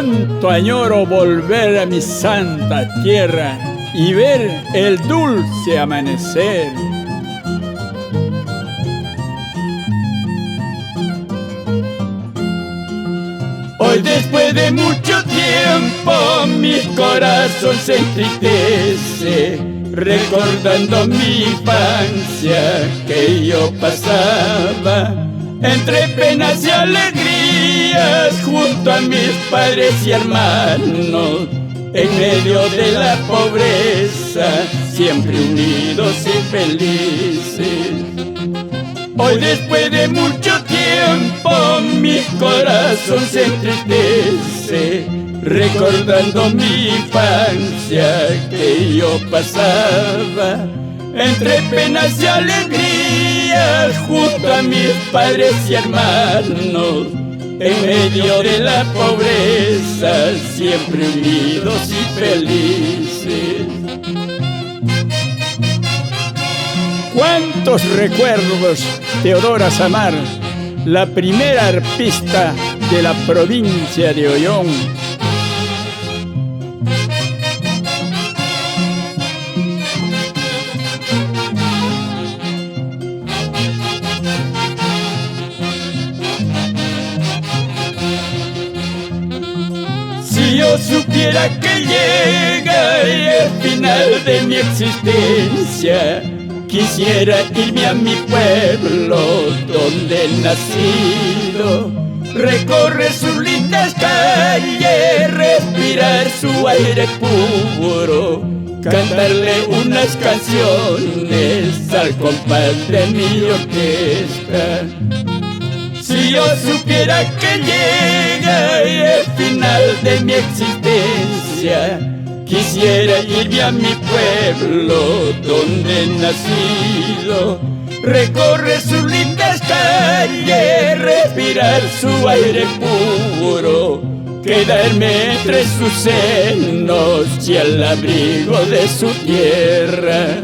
Cuánto añoro volver a mi santa tierra y ver el dulce amanecer. Hoy después de mucho tiempo mi corazón se entristece, recordando mi infancia que yo pasaba entre penas y alegrías junto a mis padres y hermanos, en medio de la pobreza, siempre unidos y felices. Hoy después de mucho tiempo mi corazón se entristece, recordando mi infancia que yo pasaba entre penas y alegrías junto a mis padres y hermanos, en medio de la pobreza, siempre unidos y felices. Cuántos recuerdos, Teodora Samar, la primera arpista de la provincia de Ollón. Si yo supiera que llega el final de mi existencia, quisiera irme a mi pueblo donde he nacido, recorrer sus lindas calles, respirar su aire puro, cantarle unas canciones al compás de mi orquesta. Si yo supiera que llega el final de mi existencia, quisiera irme a mi pueblo donde he nacido, recorrer sus lindas calles, respirar su aire puro, quedarme entre sus senos y al abrigo de su tierra.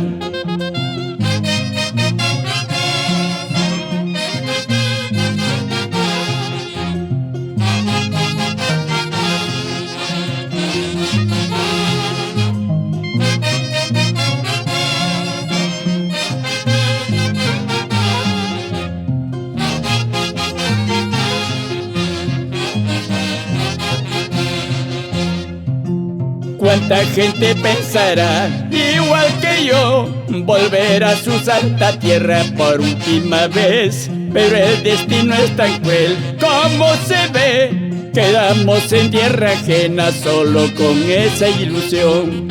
Cuánta gente pensará, igual que yo, volver a su santa tierra por última vez, pero el destino es tan cruel como se ve. Quedamos en tierra ajena solo con esa ilusión.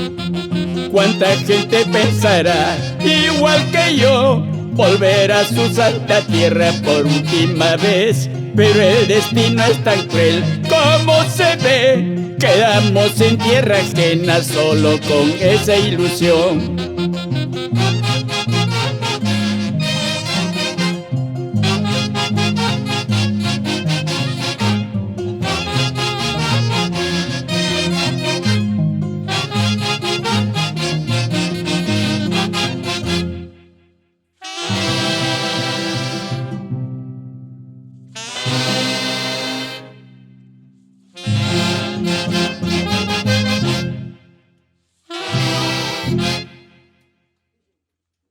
Cuánta gente pensará, igual que yo, volver a su santa tierra por última vez, pero el destino es tan cruel como se ve. Quedamos en tierra ajena solo con esa ilusión.